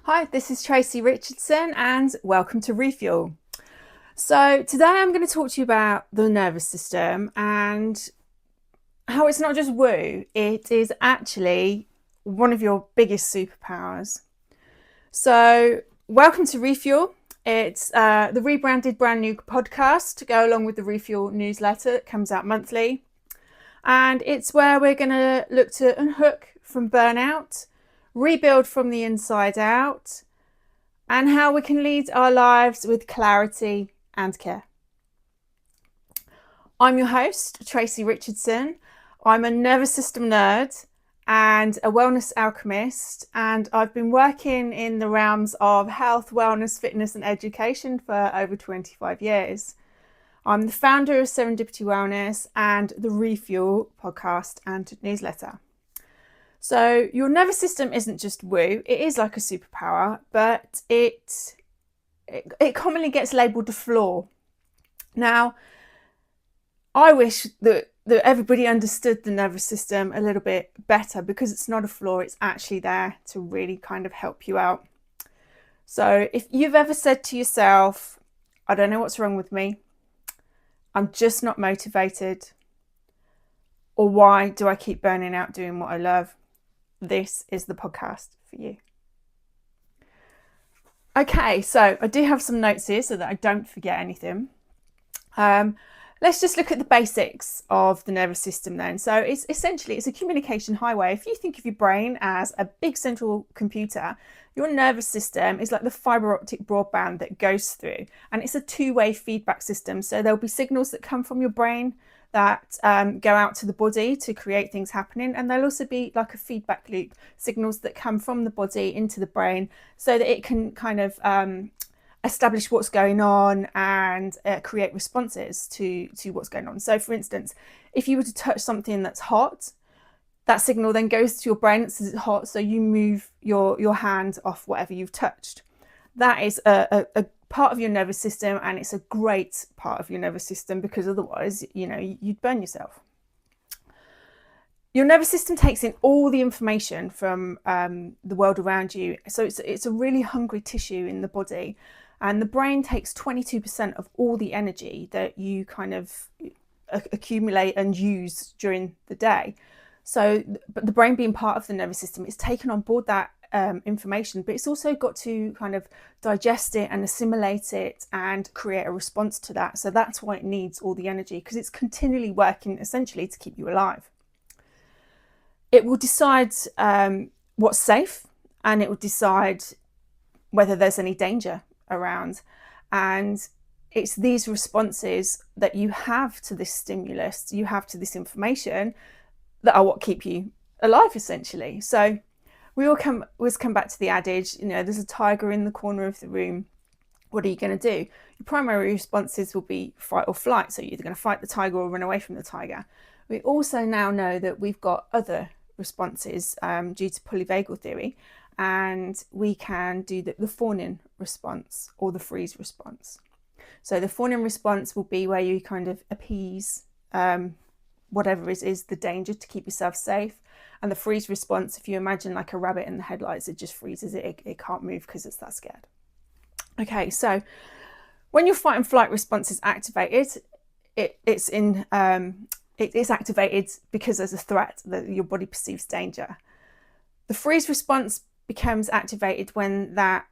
Hi, this is Tracy Richardson and welcome to Refuel. So today I'm going to talk to you about the nervous system and how it's not just woo, it is actually one of your biggest superpowers. So welcome to Refuel. It's the rebranded brand new podcast to go along with the Refuel newsletter that comes out monthly. And it's where we're going to look to unhook from burnout, rebuild from the inside out, and how we can lead our lives with clarity and care. I'm your host, Tracy Richardson. I'm a nervous system nerd and a wellness alchemist, and I've been working in the realms of health, wellness, fitness, and education for over 25 years. I'm the founder of Serendipity Wellness and the Refuel podcast and newsletter. So your nervous system isn't just woo, it is like a superpower, but it commonly gets labelled a flaw. Now, I wish that everybody understood the nervous system a little bit better, because it's not a flaw, it's actually there to really kind of help you out. So if you've ever said to yourself, I don't know what's wrong with me, I'm just not motivated, or why do I keep burning out doing what I love? This is the podcast for you. Okay, so I do have some notes here so that I don't forget anything. Let's just look at the basics of the nervous system then. So it's a communication highway. If you think of your brain as a big central computer, your nervous system is like the fiber optic broadband that goes through, and it's a two-way feedback system. So there'll be signals that come from your brain that go out to the body to create things happening, and there'll also be like a feedback loop, signals that come from the body into the brain so that it can kind of establish what's going on and create responses to what's going on. So for instance, if you were to touch something that's hot, that signal then goes to your brain that says it's hot, so you move your hand off whatever you've touched. That is a part of your nervous system, and it's a great part of your nervous system, because otherwise, you'd burn yourself. Your nervous system takes in all the information from the world around you. So it's a really hungry tissue in the body, and the brain takes 22% of all the energy that you kind of accumulate and use during the day. So, but the brain being part of the nervous system, it's taken on board that information, but it's also got to kind of digest it and assimilate it and create a response to that. So that's why it needs all the energy, because it's continually working essentially to keep you alive. It will decide what's safe, and it will decide whether there's any danger around. And it's these responses that you have to this stimulus, you have to this information, that are what keep you alive, essentially. So we always come back to the adage, there's a tiger in the corner of the room. What are you going to do? Your primary responses will be fight or flight. So you're either going to fight the tiger or run away from the tiger. We also now know that we've got other responses due to polyvagal theory, and we can do the fawning response or the freeze response. So the fawning response will be where you kind of appease whatever is the danger to keep yourself safe. And the freeze response, if you imagine like a rabbit in the headlights, it just freezes it can't move because it's that scared. Okay, so when your fight and flight response is activated, it's activated because there's a threat, that your body perceives danger. The freeze response becomes activated when that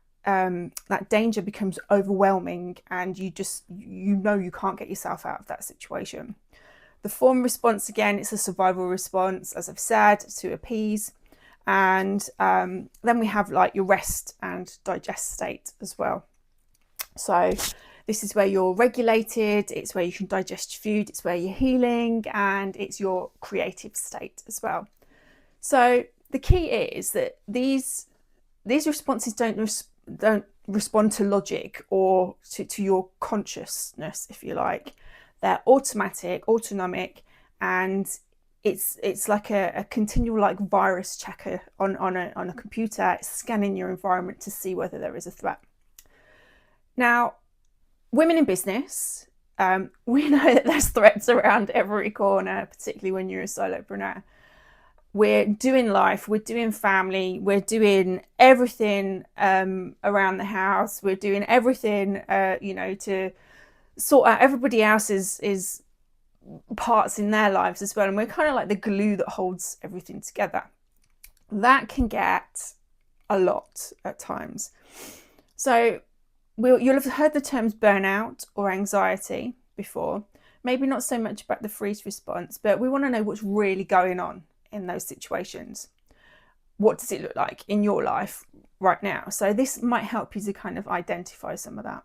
danger becomes overwhelming and you can't get yourself out of that situation. The fawn response, again, it's a survival response, as I've said, to appease. And then we have like your rest and digest state as well. So this is where you're regulated, it's where you can digest food, it's where you're healing, and it's your creative state as well. So the key is that these responses don't respond to logic or to your consciousness, if you like. They're automatic, autonomic, and it's like a continual like virus checker on a computer. It's scanning your environment to see whether there is a threat. Now, women in business, we know that there's threats around every corner, particularly when you're a solopreneur. we're doing life, we're doing family, we're doing everything around the house, we're doing everything, to sort out everybody else's parts in their lives as well. And we're kind of like the glue that holds everything together. That can get a lot at times. So you'll have heard the terms burnout or anxiety before. Maybe not so much about the freeze response, but we want to know what's really going on in those situations. What does it look like in your life right now? So this might help you to kind of identify some of that.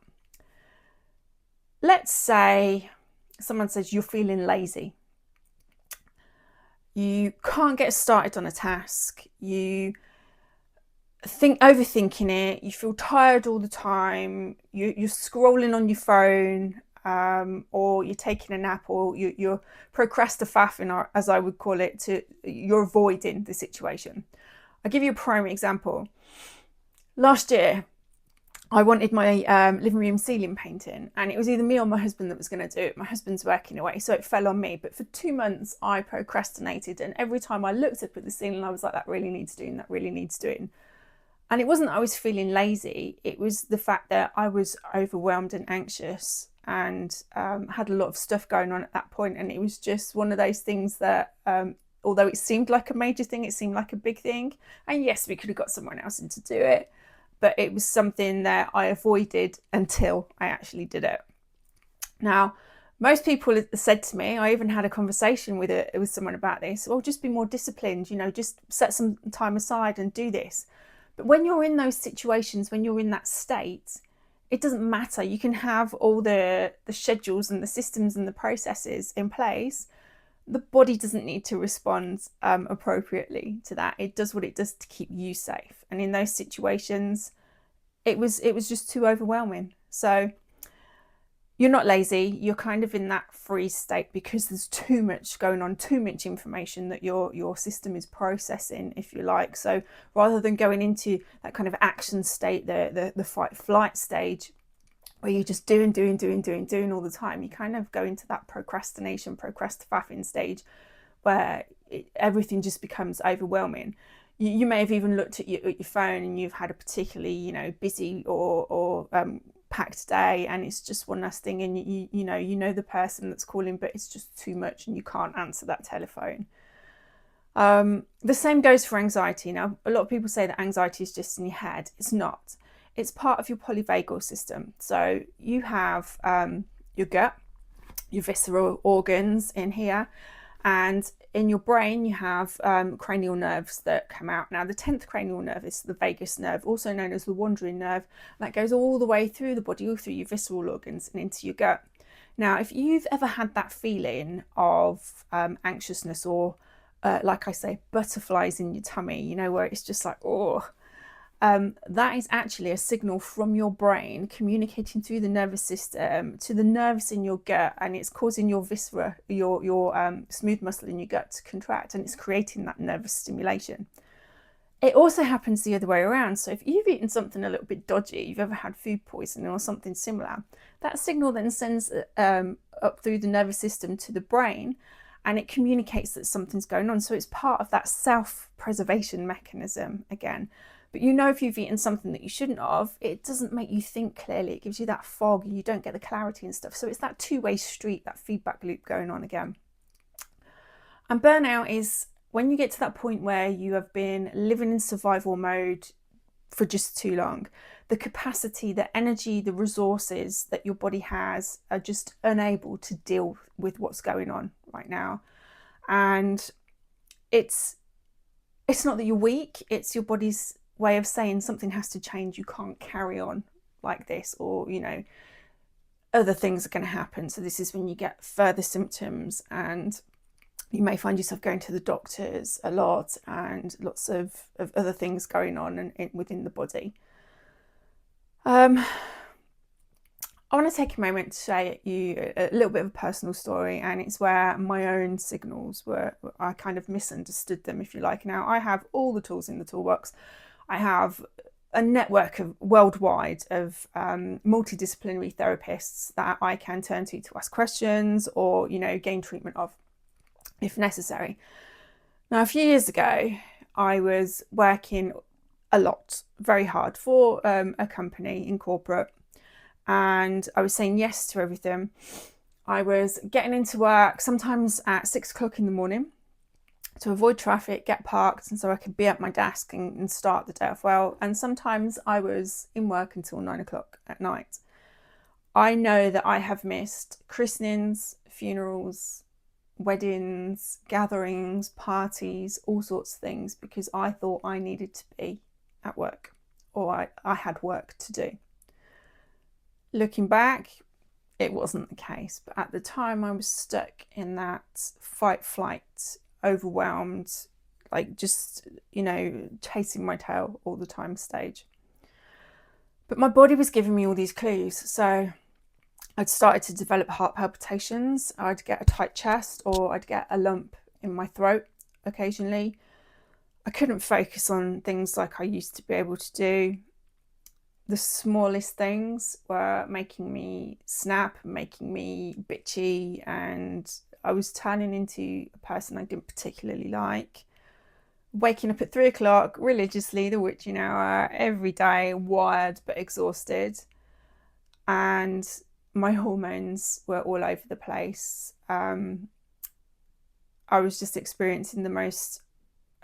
Let's say someone says you're feeling lazy. You can't get started on a task. You overthinking it. You feel tired all the time. You're scrolling on your phone, or you're taking a nap, or you're procrastinating, as I would call it. You're avoiding the situation. I'll give you a primary example. Last year, I wanted my living room ceiling painting, and it was either me or my husband that was going to do it. My husband's working away, so it fell on me. But for 2 months, I procrastinated, and every time I looked up at the ceiling, I was like, that really needs doing, that really needs doing. And it wasn't that I was feeling lazy, it was the fact that I was overwhelmed and anxious, and had a lot of stuff going on at that point. And it was just one of those things that, although it seemed like a major thing, it seemed like a big thing. And yes, we could have got someone else in to do it, but it was something that I avoided until I actually did it. Now, most people said to me, I even had a conversation with someone about this, well, just be more disciplined, just set some time aside and do this. But when you're in those situations, when you're in that state, it doesn't matter. You can have all the schedules and the systems and the processes in place. The body doesn't need to respond appropriately to that. It does what it does to keep you safe. And in those situations, it was just too overwhelming. So you're not lazy. You're kind of in that freeze state because there's too much going on, too much information that your system is processing, if you like. So rather than going into that kind of action state, the fight flight stage, where you're just doing all the time, you kind of go into that procrastinating stage where everything just becomes overwhelming. You may have even looked at your phone and you've had a particularly busy or packed day, and it's just one last thing, and you know the person that's calling, but it's just too much and you can't answer that telephone. The same goes for anxiety. Now, a lot of people say that anxiety is just in your head. It's not. It's part of your polyvagal system. So you have your gut, your visceral organs in here, and in your brain you have cranial nerves that come out. Now, the 10th cranial nerve is the vagus nerve, also known as the wandering nerve. That goes all the way through the body, all through your visceral organs and into your gut. Now, if you've ever had that feeling of anxiousness or, like I say, butterflies in your tummy, where it's just like, oh, that is actually a signal from your brain communicating through the nervous system to the nerves in your gut, and it's causing your viscera, your smooth muscle in your gut to contract, and it's creating that nervous stimulation. It also happens the other way around. So if you've eaten something a little bit dodgy, you've ever had food poisoning or something similar, that signal then sends up through the nervous system to the brain, and it communicates that something's going on. So it's part of that self-preservation mechanism again. But if you've eaten something that you shouldn't have, it doesn't make you think clearly. It gives you that fog, and you don't get the clarity and stuff. So it's that two-way street, that feedback loop going on again. And burnout is when you get to that point where you have been living in survival mode for just too long. The capacity, the energy, the resources that your body has are just unable to deal with what's going on right now. And it's not that you're weak, it's your body's way of saying something has to change. You can't carry on like this, or other things are going to happen. So this is when you get further symptoms, and you may find yourself going to the doctors a lot, and lots of other things going on within the body. I want to take a moment to share you a little bit of a personal story, and it's where my own signals I kind of misunderstood them, if you like. Now, I have all the tools in the toolbox. I have a network worldwide of multidisciplinary therapists that I can turn to ask questions or, gain treatment of if necessary. Now, a few years ago, I was working a lot, very hard for a company in corporate, and I was saying yes to everything. I was getting into work sometimes at 6 o'clock in the morning to avoid traffic, get parked, and so I could be at my desk and start the day off well. And sometimes I was in work until 9 o'clock at night. I know that I have missed christenings, funerals, weddings, gatherings, parties, all sorts of things because I thought I needed to be at work or I had work to do. Looking back, it wasn't the case, but at the time I was stuck in that fight, flight, overwhelmed, like just, chasing my tail all the time stage. But my body was giving me all these clues. So I'd started to develop heart palpitations. I'd get a tight chest or I'd get a lump in my throat occasionally. I couldn't focus on things like I used to be able to do. The smallest things were making me snap, making me bitchy, and I was turning into a person I didn't particularly like. Waking up at 3 o'clock religiously, the witching hour, every day, wired but exhausted. And my hormones were all over the place. I was just experiencing the most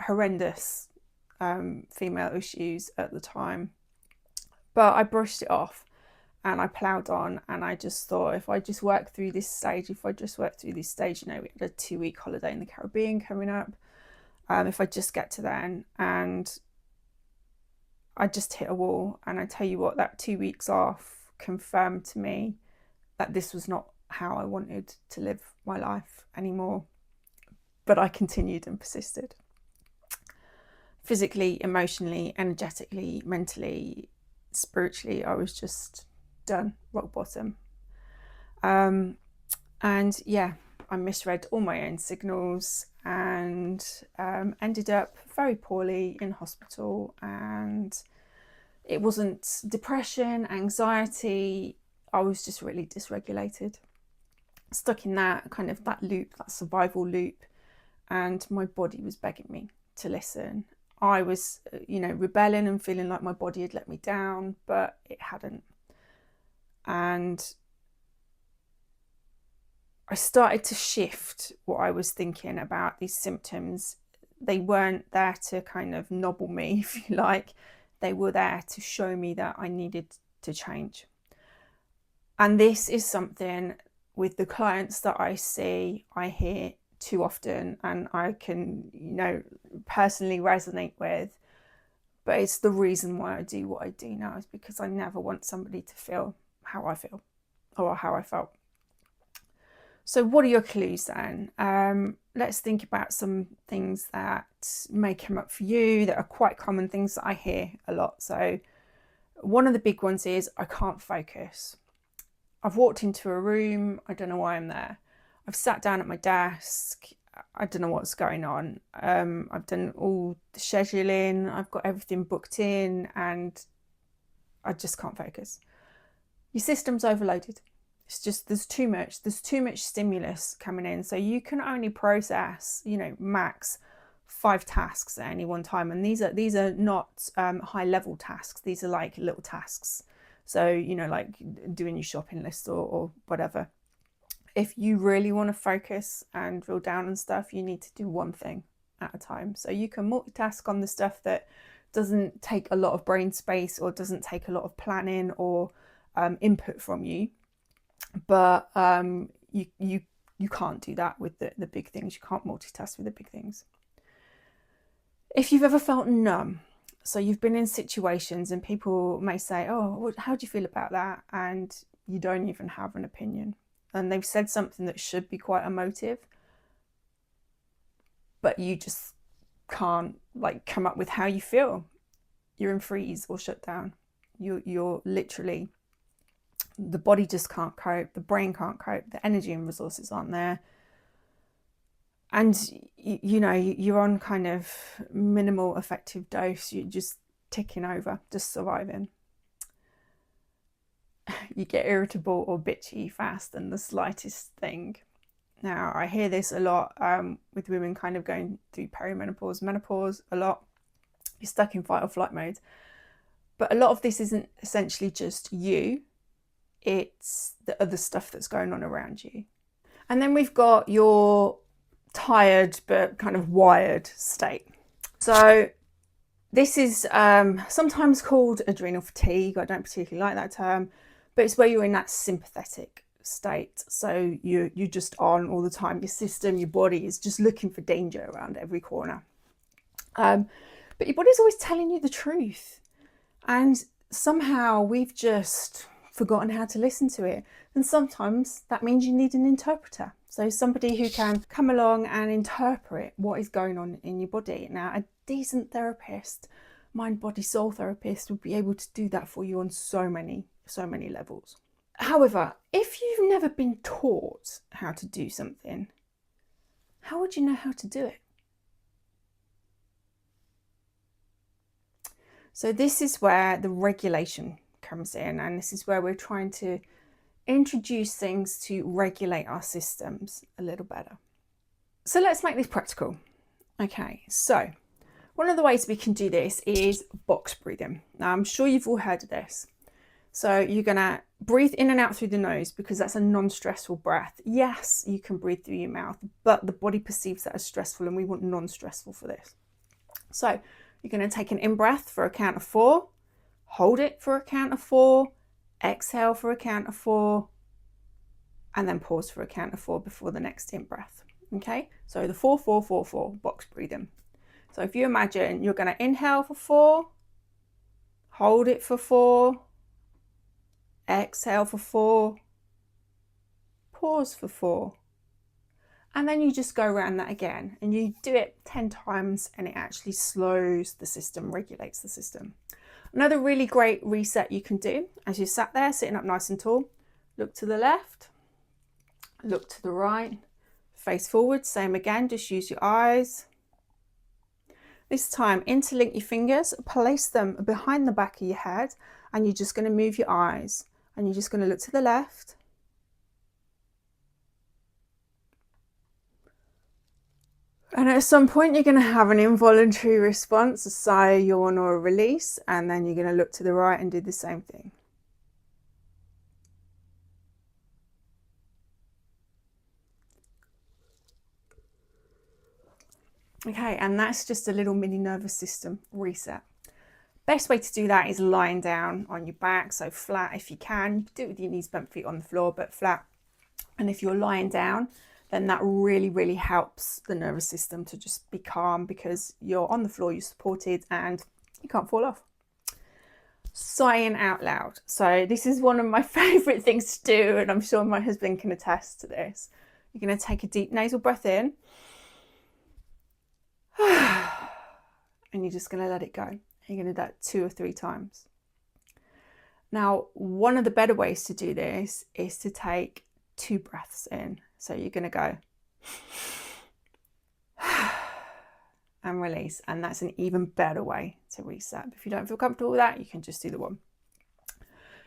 horrendous female issues at the time. But I brushed it off and I ploughed on, and I just thought, if I just work through this stage, we had a 2-week holiday in the Caribbean coming up. If I just get to then, and I just hit a wall. And I tell you what, that 2 weeks off confirmed to me that this was not how I wanted to live my life anymore. But I continued and persisted. Physically, emotionally, energetically, mentally, spiritually, I was just done, rock bottom. And yeah, I misread all my own signals and ended up very poorly in hospital. And it wasn't depression, anxiety, I was just really dysregulated, stuck in that kind of that loop, that survival loop. And my body was begging me to listen. I was, rebelling and feeling like my body had let me down, but it hadn't. And I started to shift what I was thinking about these symptoms. They weren't there to kind of nobble me, if you like. They were there to show me that I needed to change. And this is something with the clients that I see, I hear too often, and I can, personally resonate with. But it's the reason why I do what I do now, is because I never want somebody to feel how I feel or how I felt. So what are your clues then? Let's think about some things that may come up for you that are quite common, things that I hear a lot. So one of the big ones is I can't focus. I've walked into a room, I don't know why I'm there. I've sat down at my desk, I don't know what's going on. I've done all the scheduling, I've got everything booked in, and I just can't focus. Your system's overloaded. It's just, there's too much stimulus coming in. So you can only process, max 5 tasks at any one time. And these are not high level tasks. These are like little tasks. So, like doing your shopping list or whatever. If you really want to focus and drill down on stuff, you need to do one thing at a time. So you can multitask on the stuff that doesn't take a lot of brain space or doesn't take a lot of planning or input from you. But you can't do that with the big things. You can't multitask with the big things. If you've ever felt numb, so you've been in situations and people may say, oh, how do you feel about that? And you don't even have an opinion. And they've said something that should be quite emotive, but you just can't come up with how you feel. You're in freeze or shut down. You're literally, the body just can't cope, the brain can't cope, the energy and resources aren't there. And you're on kind of minimal effective dose. You're just ticking over, just surviving. You get irritable or bitchy fast, and the slightest thing. Now, I hear this a lot with women kind of going through perimenopause, menopause a lot. You're stuck in fight or flight mode. But a lot of this isn't essentially just you, it's the other stuff that's going on around you. And then we've got your tired but kind of wired state. So this is sometimes called adrenal fatigue. I don't particularly like that term, but it's where you're in that sympathetic state. So you're just on all the time. Your system, your body is just looking for danger around every corner. But your body's always telling you the truth. And somehow we've just forgotten how to listen to it. And sometimes that means you need an interpreter. So somebody who can come along and interpret what is going on in your body. Now, a decent therapist, mind, body, soul therapist, would be able to do that for you on so many levels. However, if you've never been taught how to do something, how would you know how to do it? So this is where the regulation comes in, and this is where we're trying to introduce things to regulate our systems a little better. So let's make this practical. Okay, so one of the ways we can do this is box breathing. Now, I'm sure you've all heard of this. So you're gonna breathe in and out through the nose because that's a non-stressful breath. Yes, you can breathe through your mouth, but the body perceives that as stressful, and we want non-stressful for this. So you're going to take an in-breath for a count of 4, hold it for a count of 4, exhale for a count of 4, and then pause for a count of 4 before the next in-breath. Okay, so the 4, 4, 4, 4 box breathing. So if you imagine you're going to inhale for 4, hold it for 4, exhale for 4, pause for 4. And then you just go around that again, and you do it 10 times, and it actually slows the system, regulates the system. Another really great reset you can do as you sat there, sitting up nice and tall, look to the left, look to the right, face forward, same again, just use your eyes. This time, interlink your fingers, place them behind the back of your head, and you're just going to move your eyes, and you're just going to look to the left, and at some point you're going to have an involuntary response, a sigh, a yawn, or a release, and then you're going to look to the right and do the same thing. Okay, and that's just a little mini nervous system reset. Best way to do that is lying down on your back, so flat if you can. Do it with your knees bent, feet on the floor, but flat. And if you're lying down, then that really helps the nervous system to just be calm, because you're on the floor, you're supported, and you can't fall off. Sighing out loud. So this is one of my favorite things to do, and I'm sure my husband can attest to this. You're going to take a deep nasal breath in, and you're just going to let it go. You're going to do that 2 or 3 times. Now, one of the better ways to do this is to take 2 breaths in. So you're going to go and release, and that's an even better way to reset. If you don't feel comfortable with that, you can just do the one.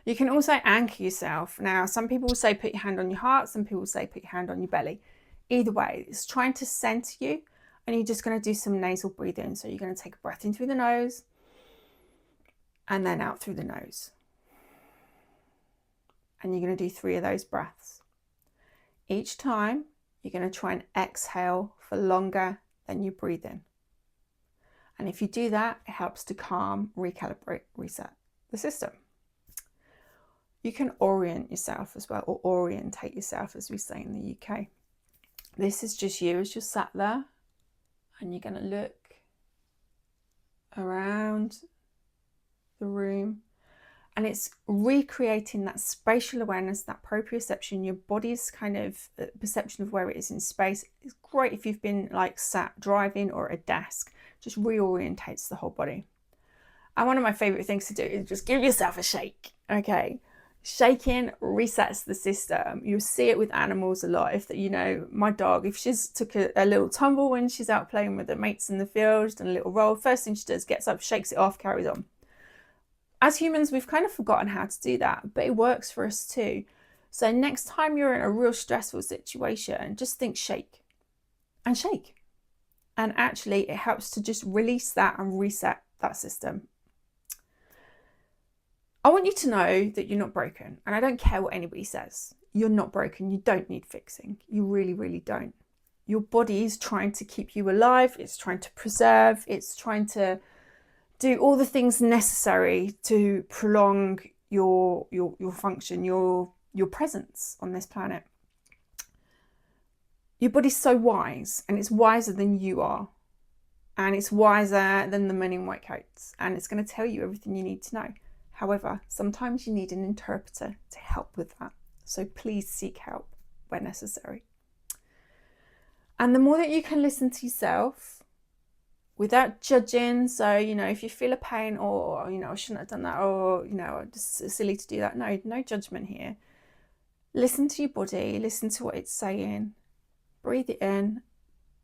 You can also anchor yourself. Now, some people will say put your hand on your heart, some people will say put your hand on your belly. Either way, it's trying to center you, and you're just going to do some nasal breathing. So you're going to take a breath in through the nose and then out through the nose. And you're going to do 3 of those breaths. Each time, you're going to try and exhale for longer than you breathe in. And if you do that, it helps to calm, recalibrate, reset the system. You can orient yourself as well, or orientate yourself, as we say in the UK. This is just you as you're sat there, and you're going to look around the room. And it's recreating that spatial awareness, that proprioception, your body's kind of perception of where it is in space. It's great if you've been like sat driving or at a desk, just reorientates the whole body. And one of my favorite things to do is just give yourself a shake. Okay, shaking resets the system. You'll see it with animals a lot. If you know, my dog, if she's took a little tumble when she's out playing with her mates in the field, and a little roll, first thing she does, gets up, shakes it off, carries on. As humans, we've kind of forgotten how to do that, but it works for us too. So next time you're in a real stressful situation, just think shake and shake. And actually it helps to just release that and reset that system. I want you to know that you're not broken, and I don't care what anybody says. You're not broken. You don't need fixing. You really, really don't. Your body is trying to keep you alive. It's trying to preserve. It's trying to do all the things necessary to prolong your function, your presence on this planet. Your body's so wise, and it's wiser than you are. And it's wiser than the men in white coats. And it's going to tell you everything you need to know. However, sometimes you need an interpreter to help with that. So please seek help where necessary. And the more that you can listen to yourself without judging, so, if you feel a pain or, I shouldn't have done that, or, just silly to do that. No judgment here. Listen to your body, listen to what it's saying, breathe it in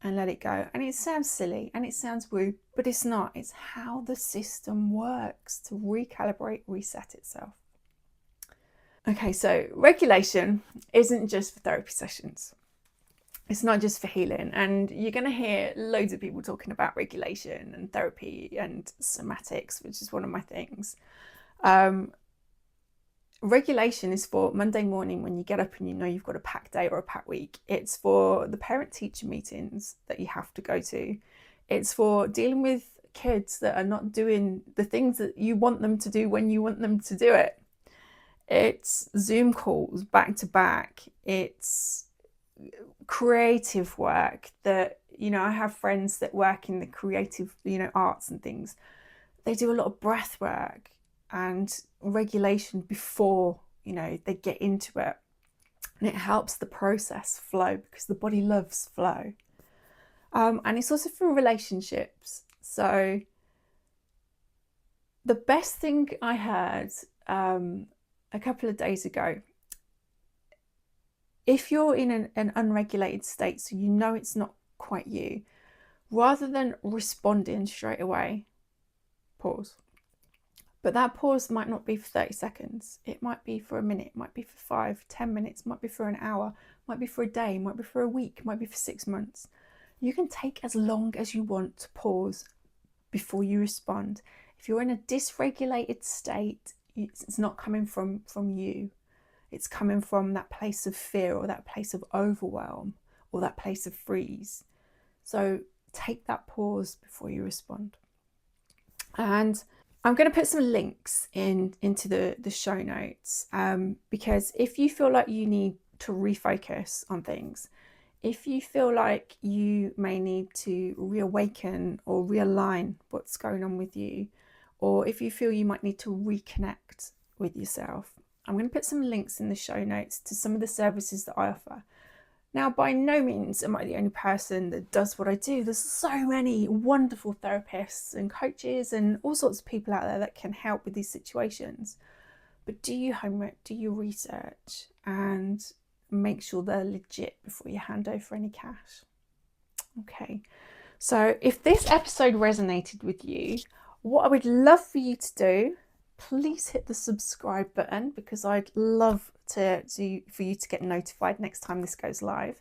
and let it go. And it sounds silly and it sounds woo, but it's not. It's how the system works to recalibrate, reset itself. Okay, so regulation isn't just for therapy sessions. It's not just for healing. And you're going to hear loads of people talking about regulation and therapy and somatics, which is one of my things. Regulation is for Monday morning when you get up and you've got a packed day or a packed week. It's for the parent-teacher meetings that you have to go to. It's for dealing with kids that are not doing the things that you want them to do when you want them to do it. It's Zoom calls back to back. It's creative work that, I have friends that work in the creative, arts and things. They do a lot of breath work and regulation before, they get into it. And it helps the process flow because the body loves flow. And it's also for relationships. So the best thing I heard a couple of days ago, if you're in an unregulated state, so it's not quite you, rather than responding straight away, pause. But that pause might not be for 30 seconds. It might be for a minute, it might be for 5, 10 minutes, might be for an hour, might be for a day, might be for a week, might be for 6 months. You can take as long as you want to pause before you respond. If you're in a dysregulated state, it's not coming from you. It's coming from that place of fear or that place of overwhelm or that place of freeze. So take that pause before you respond. And I'm going to put some links into the show notes because if you feel like you need to refocus on things, if you feel like you may need to reawaken or realign what's going on with you, or if you feel you might need to reconnect with yourself, I'm going to put some links in the show notes to some of the services that I offer. Now, by no means am I the only person that does what I do. There's so many wonderful therapists and coaches and all sorts of people out there that can help with these situations. But do your homework, do your research, and make sure they're legit before you hand over any cash. Okay, so if this episode resonated with you, what I would love for you to do, please hit the subscribe button because I'd love for you to get notified next time this goes live.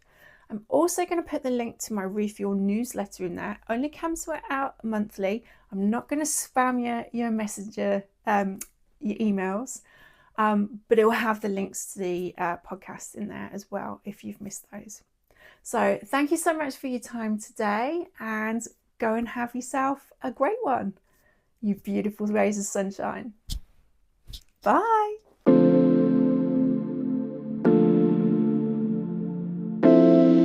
I'm also going to put the link to my Refuel newsletter in there. Only comes out monthly. I'm not going to spam your messenger, your emails, but it will have the links to the podcast in there as well if you've missed those. So thank you so much for your time today, and go and have yourself a great one, you beautiful rays of sunshine. Bye.